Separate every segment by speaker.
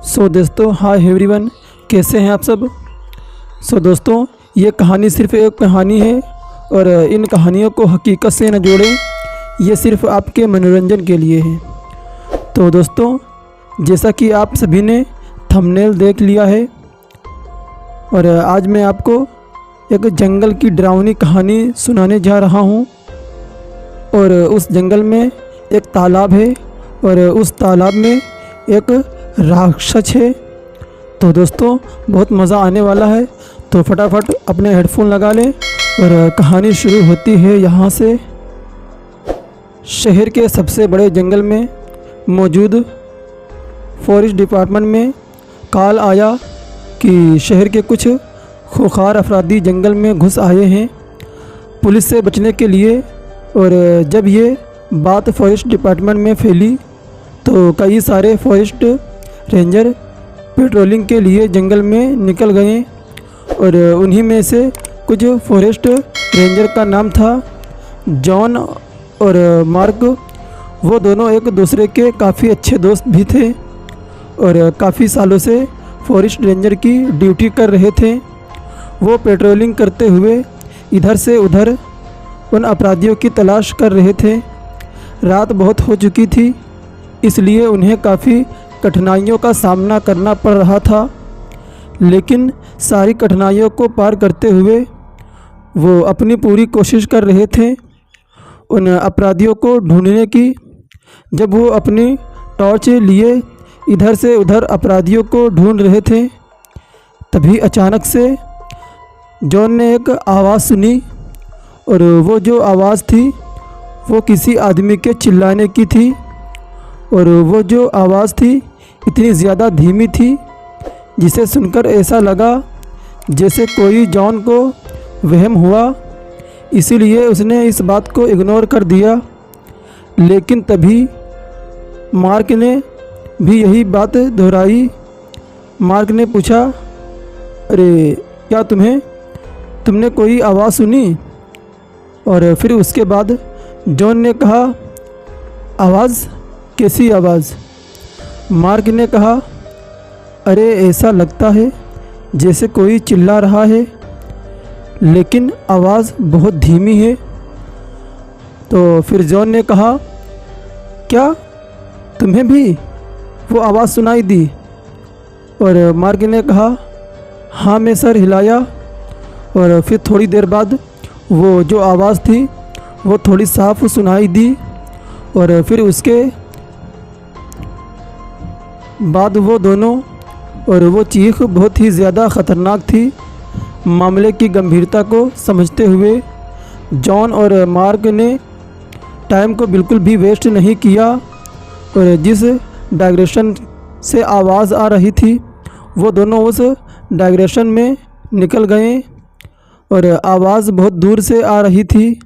Speaker 1: दोस्तों hi everyone, कैसे हैं आप सब। दोस्तों, ये कहानी सिर्फ एक कहानी है और इन कहानियों को हकीकत से न जोड़ें, ये सिर्फ आपके मनोरंजन के लिए है। तो दोस्तों, जैसा कि आप सभी ने थंबनेल देख लिया है और आज मैं आपको एक जंगल की डरावनी कहानी सुनाने जा रहा हूँ। और उस जंगल में एक तालाब है और उस तालाब में एक राक्षस है। तो दोस्तों, बहुत मज़ा आने वाला है, तो फटाफट अपने हेडफोन लगा लें और कहानी शुरू होती है यहाँ से। शहर के सबसे बड़े जंगल में मौजूद फॉरेस्ट डिपार्टमेंट में कॉल आया कि शहर के कुछ खूंखार अफरादी जंगल में घुस आए हैं पुलिस से बचने के लिए। और जब ये बात फॉरेस्ट डिपार्टमेंट में फैली तो कई सारे फॉरेस्ट रेंजर पेट्रोलिंग के लिए जंगल में निकल गए और उन्हीं में से कुछ फॉरेस्ट रेंजर का नाम था जॉन और मार्क। वो दोनों एक दूसरे के काफ़ी अच्छे दोस्त भी थे और काफ़ी सालों से फॉरेस्ट रेंजर की ड्यूटी कर रहे थे। वो पेट्रोलिंग करते हुए इधर से उधर उन अपराधियों की तलाश कर रहे थे। रात बहुत हो चुकी थी, इसलिए उन्हें काफ़ी कठिनाइयों का सामना करना पड़ रहा था, लेकिन सारी कठिनाइयों को पार करते हुए वो अपनी पूरी कोशिश कर रहे थे उन अपराधियों को ढूंढने की। जब वो अपनी टॉर्च लिए इधर से उधर अपराधियों को ढूंढ रहे थे, तभी अचानक से जॉन ने एक आवाज़ सुनी और वो जो आवाज़ थी वो किसी आदमी के चिल्लाने की थी। और वो जो आवाज़ थी इतनी ज़्यादा धीमी थी जिसे सुनकर ऐसा लगा जैसे कोई जॉन को वहम हुआ, इसीलिए उसने इस बात को इग्नोर कर दिया। लेकिन तभी मार्क ने भी यही बात दोहराई। मार्क ने पूछा, अरे क्या तुमने कोई आवाज़ सुनी? और फिर उसके बाद जॉन ने कहा, आवाज़? कैसी आवाज़? मार्क ने कहा, अरे ऐसा लगता है जैसे कोई चिल्ला रहा है, लेकिन आवाज़ बहुत धीमी है। तो फिर जॉन ने कहा, क्या तुम्हें भी वो आवाज़ सुनाई दी? और मार्क ने कहा, हाँ। मैं सर हिलाया और फिर थोड़ी देर बाद वो जो आवाज़ थी वो थोड़ी साफ सुनाई दी। और फिर उसके बाद वो दोनों और वो चीख बहुत ही ज़्यादा ख़तरनाक थी। मामले की गंभीरता को समझते हुए जॉन और मार्क ने टाइम को बिल्कुल भी वेस्ट नहीं किया और जिस डायरेक्शन से आवाज़ आ रही थी वो दोनों उस डायरेक्शन में निकल गए। और आवाज़ बहुत दूर से आ रही थी,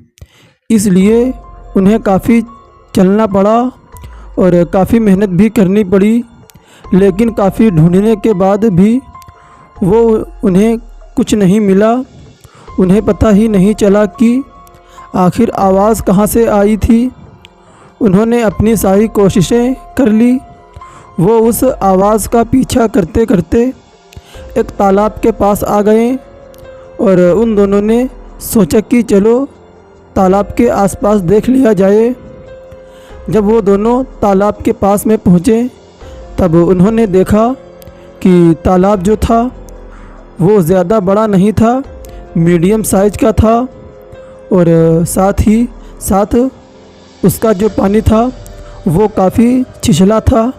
Speaker 1: इसलिए उन्हें काफ़ी चलना पड़ा और काफ़ी मेहनत भी करनी पड़ी। लेकिन काफ़ी ढूंढने के बाद भी वो उन्हें कुछ नहीं मिला। उन्हें पता ही नहीं चला कि आखिर आवाज़ कहाँ से आई थी। उन्होंने अपनी सारी कोशिशें कर ली। वो उस आवाज़ का पीछा करते करते एक तालाब के पास आ गए और उन दोनों ने सोचा कि चलो तालाब के आसपास देख लिया जाए। जब वो दोनों तालाब के पास में पहुँचे तब उन्होंने देखा कि तालाब जो था वो ज़्यादा बड़ा नहीं था, मीडियम साइज का था और साथ ही साथ उसका जो पानी था वो काफ़ी छिछला था,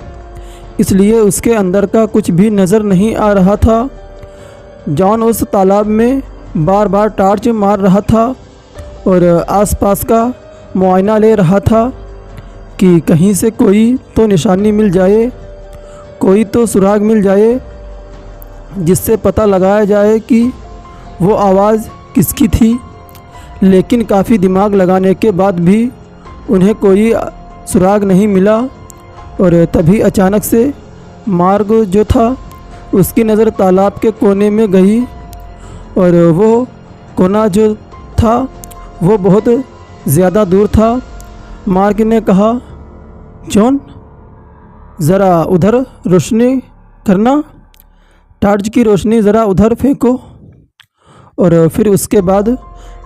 Speaker 1: इसलिए उसके अंदर का कुछ भी नज़र नहीं आ रहा था। जॉन उस तालाब में बार बार टॉर्च मार रहा था और आसपास का मुआयना ले रहा था कि कहीं से कोई तो निशानी मिल जाए, कोई तो सुराग मिल जाए जिससे पता लगाया जाए कि वो आवाज़ किसकी थी। लेकिन काफ़ी दिमाग लगाने के बाद भी उन्हें कोई सुराग नहीं मिला। और तभी अचानक से मार्ग जो था उसकी नज़र तालाब के कोने में गई और वो कोना जो था वो बहुत ज़्यादा दूर था। मार्क ने कहा, जॉन ज़रा उधर रोशनी करना, टार्च की रोशनी ज़रा उधर फेंको। और फिर उसके बाद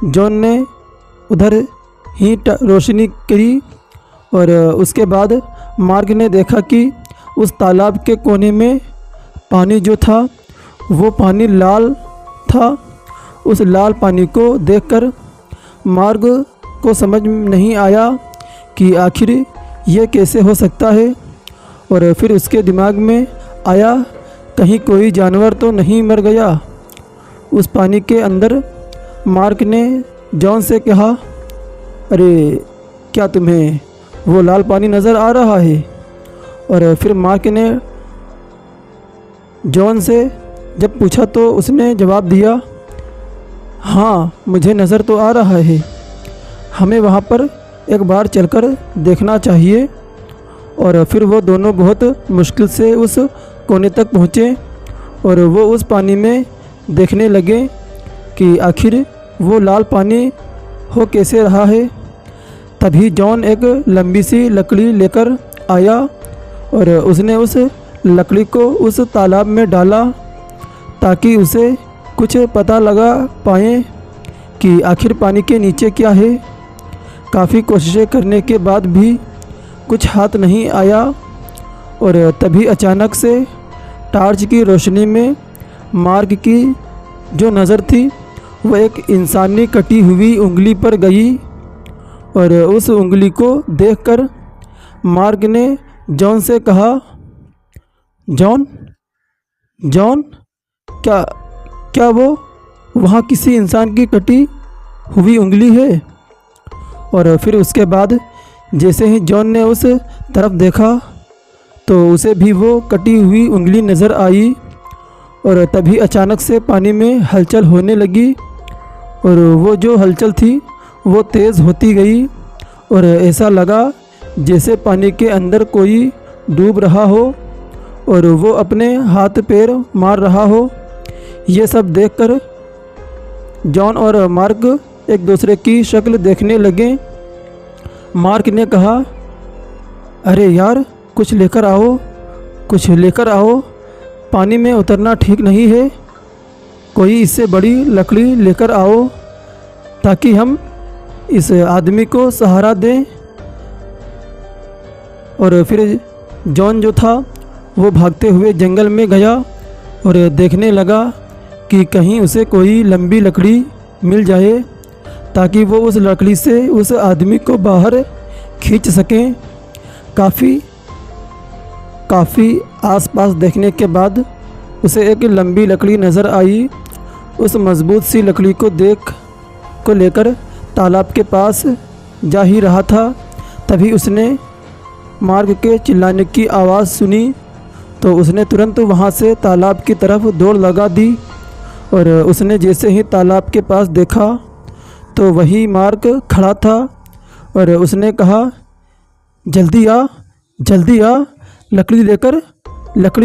Speaker 1: जॉन ने उधर ही रोशनी करी और उसके बाद मार्क ने देखा कि उस तालाब के कोने में पानी जो था वो पानी लाल था। उस लाल पानी को देखकर मार्क को समझ नहीं आया कि आखिर ये कैसे हो सकता है। और फिर उसके दिमाग में आया कहीं कोई जानवर तो नहीं मर गया उस पानी के अंदर। मार्क ने जॉन से कहा, अरे क्या तुम्हें वो लाल पानी नज़र आ रहा है? और फिर मार्क ने जॉन से जब पूछा तो उसने जवाब दिया, हाँ मुझे नज़र तो आ रहा है, हमें वहाँ पर एक बार चलकर देखना चाहिए। और फिर वो दोनों बहुत मुश्किल से उस कोने तक पहुँचे और वो उस पानी में देखने लगे कि आखिर वो लाल पानी हो कैसे रहा है। तभी जॉन एक लंबी सी लकड़ी लेकर आया और उसने उस लकड़ी को उस तालाब में डाला ताकि उसे कुछ पता लगा पाए कि आखिर पानी के नीचे क्या है। काफ़ी कोशिशें करने के बाद भी कुछ हाथ नहीं आया और तभी अचानक से टार्च की रोशनी में मार्क की जो नज़र थी वह एक इंसानी कटी हुई उंगली पर गई। और उस उंगली को देखकर मार्क ने जॉन से कहा, जॉन जॉन क्या क्या वो वहाँ किसी इंसान की कटी हुई उंगली है? और फिर उसके बाद जैसे ही जॉन ने उस तरफ देखा तो उसे भी वो कटी हुई उंगली नज़र आई। और तभी अचानक से पानी में हलचल होने लगी और वो जो हलचल थी वो तेज़ होती गई और ऐसा लगा जैसे पानी के अंदर कोई डूब रहा हो और वो अपने हाथ पैर मार रहा हो। ये सब देखकर जॉन और मार्क एक दूसरे की शक्ल देखने लगे। मार्क ने कहा, अरे यार कुछ लेकर आओ, कुछ लेकर आओ, पानी में उतरना ठीक नहीं है, कोई इससे बड़ी लकड़ी लेकर आओ ताकि हम इस आदमी को सहारा दें। और फिर जॉन जो था वो भागते हुए जंगल में गया और देखने लगा कि कहीं उसे कोई लंबी लकड़ी मिल जाए ताकि वो उस लकड़ी से उस आदमी को बाहर खींच सकें। काफ़ी आसपास देखने के बाद उसे एक लंबी लकड़ी नज़र आई। उस मज़बूत सी लकड़ी को लेकर तालाब के पास जा ही रहा था। तभी उसने मार्क के चिल्लाने की आवाज़ सुनी तो उसने तुरंत वहाँ से तालाब की तरफ दौड़ लगा दी। और उसने जैसे ही तालाब के पास देखा तो वही मार्क खड़ा था और उसने कहा, जल्दी आ, लकड़ी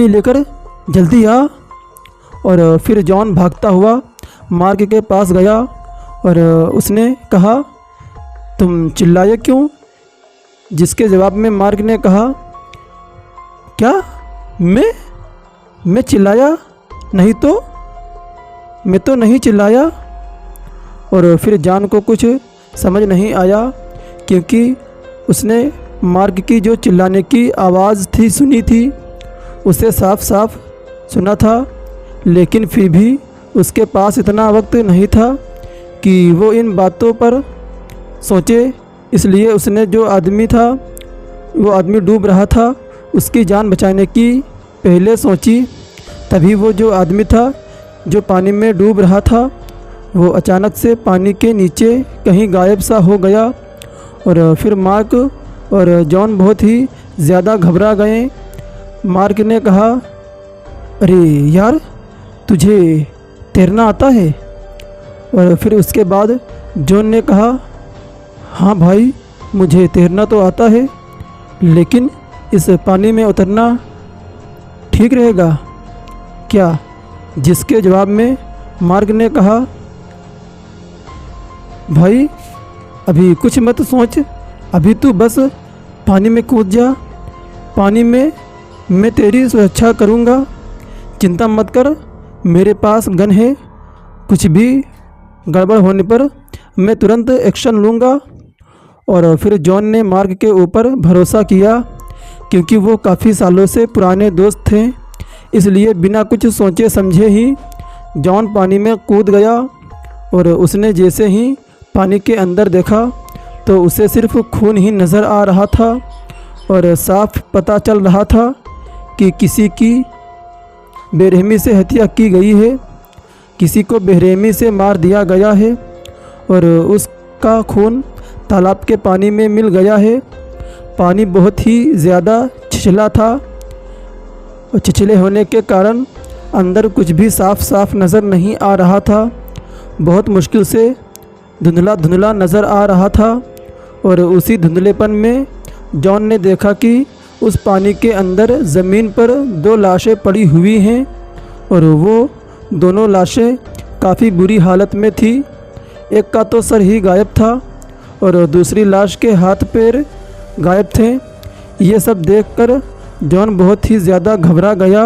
Speaker 1: लेकर जल्दी आ। और फिर जॉन भागता हुआ मार्क के पास गया और उसने कहा, तुम चिल्लाए क्यों? जिसके जवाब में मार्क ने कहा, क्या मैं चिल्लाया नहीं तो? मैं तो नहीं चिल्लाया। और फिर जॉन को कुछ समझ नहीं आया क्योंकि उसने मार्क की जो चिल्लाने की आवाज़ थी सुनी थी, उसे साफ साफ सुना था, लेकिन फिर भी उसके पास इतना वक्त नहीं था कि वो इन बातों पर सोचे। इसलिए उसने जो आदमी था वो आदमी डूब रहा था उसकी जान बचाने की पहले सोची। तभी वो जो आदमी था जो पानी में डूब रहा था वो अचानक से पानी के नीचे कहीं गायब सा हो गया। और फिर मार्क और जॉन बहुत ही ज़्यादा घबरा गए। मार्क ने कहा, अरे यार तुझे तैरना आता है? और फिर उसके बाद जॉन ने कहा, हाँ भाई मुझे तैरना तो आता है, लेकिन इस पानी में उतरना ठीक रहेगा क्या? जिसके जवाब में मार्क ने कहा, भाई अभी कुछ मत सोच, अभी तू बस पानी में कूद जा, पानी में मैं तेरी सुरक्षा करूँगा। चिंता मत कर, मेरे पास गन है, कुछ भी गड़बड़ होने पर मैं तुरंत एक्शन लूँगा। और फिर जॉन ने मार्क के ऊपर भरोसा किया, क्योंकि वो काफ़ी सालों से पुराने दोस्त थे। इसलिए बिना कुछ सोचे समझे ही जॉन पानी में कूद गया। और उसने जैसे ही पानी के अंदर देखा तो उसे सिर्फ खून ही नज़र आ रहा था और साफ पता चल रहा था कि किसी की बेरहमी से हत्या की गई है, किसी को बेरहमी से मार दिया गया है और उसका खून तालाब के पानी में मिल गया है। पानी बहुत ही ज़्यादा छिछला था और छिछले होने के कारण अंदर कुछ भी साफ साफ नज़र नहीं आ रहा था। बहुत मुश्किल से धुंधला धुंधला नज़र आ रहा था। और उसी धुंधलेपन में जॉन ने देखा कि उस पानी के अंदर ज़मीन पर 2 लाशें पड़ी हुई हैं और वो दोनों लाशें काफ़ी बुरी हालत में थी। एक का तो सर ही गायब था और दूसरी लाश के हाथ पैर गायब थे। ये सब देखकर जॉन बहुत ही ज़्यादा घबरा गया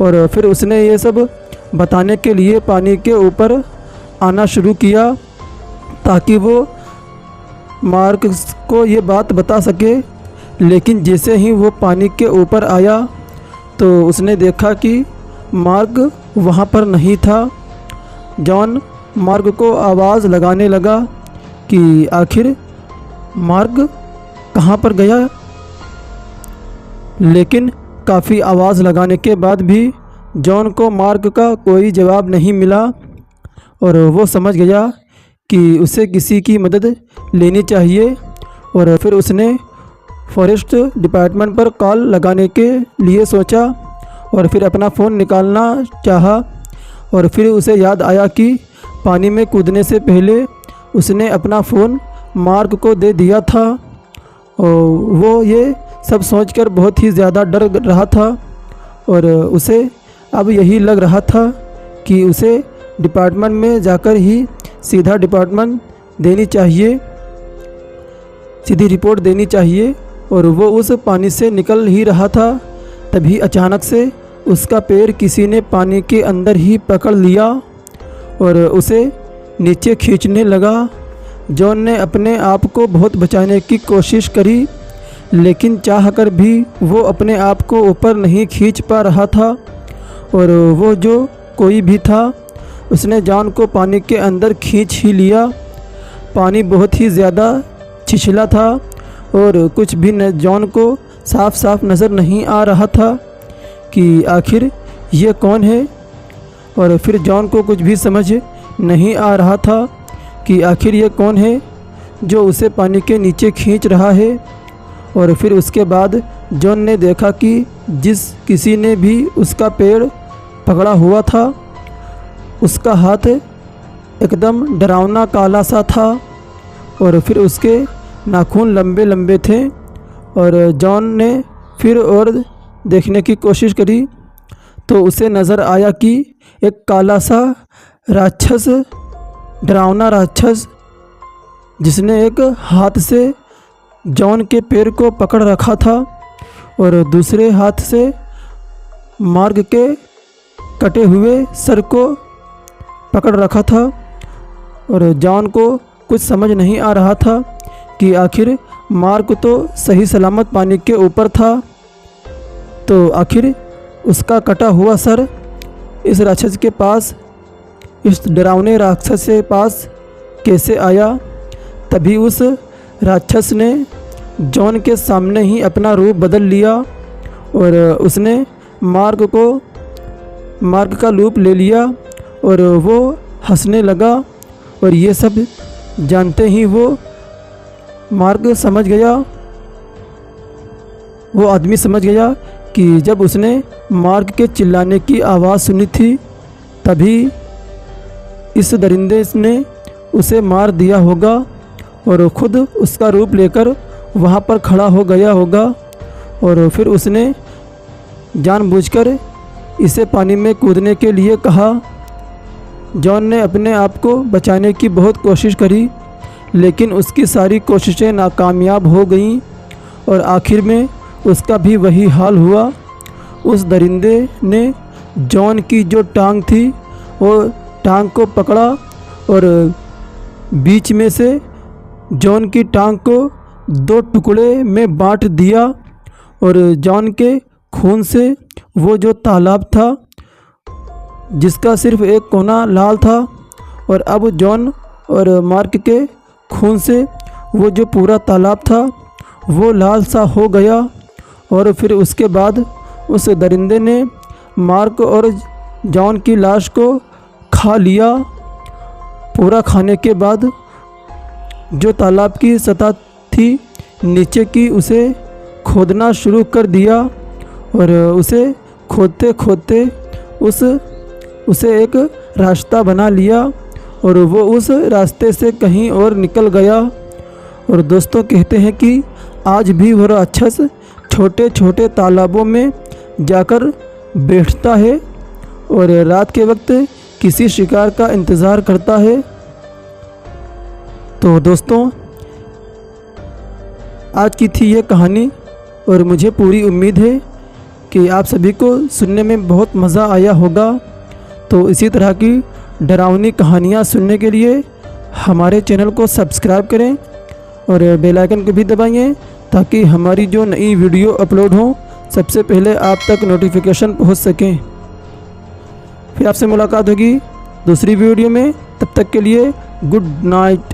Speaker 1: और फिर उसने ये सब बताने के लिए पानी के ऊपर आना शुरू किया ताकि वो मार्क को ये बात बता सके। लेकिन जैसे ही वो पानी के ऊपर आया तो उसने देखा कि मार्क वहाँ पर नहीं था। जॉन मार्क को आवाज़ लगाने लगा कि आखिर मार्क कहाँ पर गया। लेकिन काफ़ी आवाज़ लगाने के बाद भी जॉन को मार्क का कोई जवाब नहीं मिला और वो समझ गया कि उसे किसी की मदद लेनी चाहिए। और फिर उसने फॉरेस्ट डिपार्टमेंट पर कॉल लगाने के लिए सोचा और फिर अपना फ़ोन निकालना चाहा। और फिर उसे याद आया कि पानी में कूदने से पहले उसने अपना फ़ोन मार्क को दे दिया था। और वो ये सब सोचकर बहुत ही ज़्यादा डर रहा था और उसे अब यही लग रहा था कि उसे डिपार्टमेंट में जाकर ही सीधा डिपार्टमेंट देनी चाहिए, सीधी रिपोर्ट देनी चाहिए। और वो उस पानी से निकल ही रहा था, तभी अचानक से उसका पैर किसी ने पानी के अंदर ही पकड़ लिया और उसे नीचे खींचने लगा। जॉन ने अपने आप को बहुत बचाने की कोशिश करी, लेकिन चाहकर भी वो अपने आप को ऊपर नहीं खींच पा रहा था। और वो जो कोई भी था उसने जॉन को पानी के अंदर खींच ही लिया। पानी बहुत ही ज़्यादा छिछला था और कुछ भी जॉन को साफ साफ नज़र नहीं आ रहा था कि आखिर ये कौन है। और फिर जॉन को कुछ भी समझ नहीं आ रहा था कि आखिर ये कौन है जो उसे पानी के नीचे खींच रहा है। और फिर उसके बाद जॉन ने देखा कि जिस किसी ने भी उसका पैर पकड़ा हुआ था उसका हाथ एकदम डरावना काला सा था और फिर उसके नाखून लंबे लंबे थे। और जॉन ने फिर और देखने की कोशिश करी तो उसे नज़र आया कि एक काला सा राक्षस, डरावना राक्षस, जिसने एक हाथ से जॉन के पैर को पकड़ रखा था और दूसरे हाथ से मार्क के कटे हुए सर को पकड़ रखा था। और जॉन को कुछ समझ नहीं आ रहा था कि आखिर मार्क तो सही सलामत पानी के ऊपर था, तो आखिर उसका कटा हुआ सर इस राक्षस के पास, इस डरावने राक्षस के पास कैसे आया। तभी उस राक्षस ने जॉन के सामने ही अपना रूप बदल लिया और उसने मार्क का रूप ले लिया और वो हंसने लगा। और ये सब जानते ही वो आदमी समझ गया कि जब उसने मार्क के चिल्लाने की आवाज़ सुनी थी तभी इस दरिंदे ने उसे मार दिया होगा और ख़ुद उसका रूप लेकर वहाँ पर खड़ा हो गया होगा। और फिर उसने जानबूझकर इसे पानी में कूदने के लिए कहा। जॉन ने अपने आप को बचाने की बहुत कोशिश करी, लेकिन उसकी सारी कोशिशें नाकामयाब हो गईं और आखिर में उसका भी वही हाल हुआ। उस दरिंदे ने जॉन की जो टांग थी वो टांग को पकड़ा और बीच में से जॉन की टांग को 2 टुकड़े में बांट दिया और जॉन के खून से वो जो तालाब था जिसका सिर्फ एक कोना लाल था, और अब जॉन और मार्क के खून से वो जो पूरा तालाब था वो लाल सा हो गया। और फिर उसके बाद उस दरिंदे ने मार्क और जॉन की लाश को खा लिया। पूरा खाने के बाद जो तालाब की सतह थी नीचे की उसे खोदना शुरू कर दिया और उसे खोदते खोदते उसे एक रास्ता बना लिया और वो उस रास्ते से कहीं और निकल गया। और दोस्तों कहते हैं कि आज भी वह राक्षस छोटे छोटे तालाबों में जाकर बैठता है और रात के वक्त किसी शिकार का इंतज़ार करता है। तो दोस्तों आज की थी ये कहानी और मुझे पूरी उम्मीद है कि आप सभी को सुनने में बहुत मज़ा आया होगा। तो इसी तरह की डरावनी कहानियाँ सुनने के लिए हमारे चैनल को सब्सक्राइब करें और बेल आइकन को भी दबाइए ताकि हमारी जो नई वीडियो अपलोड हो सबसे पहले आप तक नोटिफिकेशन पहुंच सकें। फिर आपसे मुलाकात होगी दूसरी वीडियो में, तब तक के लिए गुड नाइट।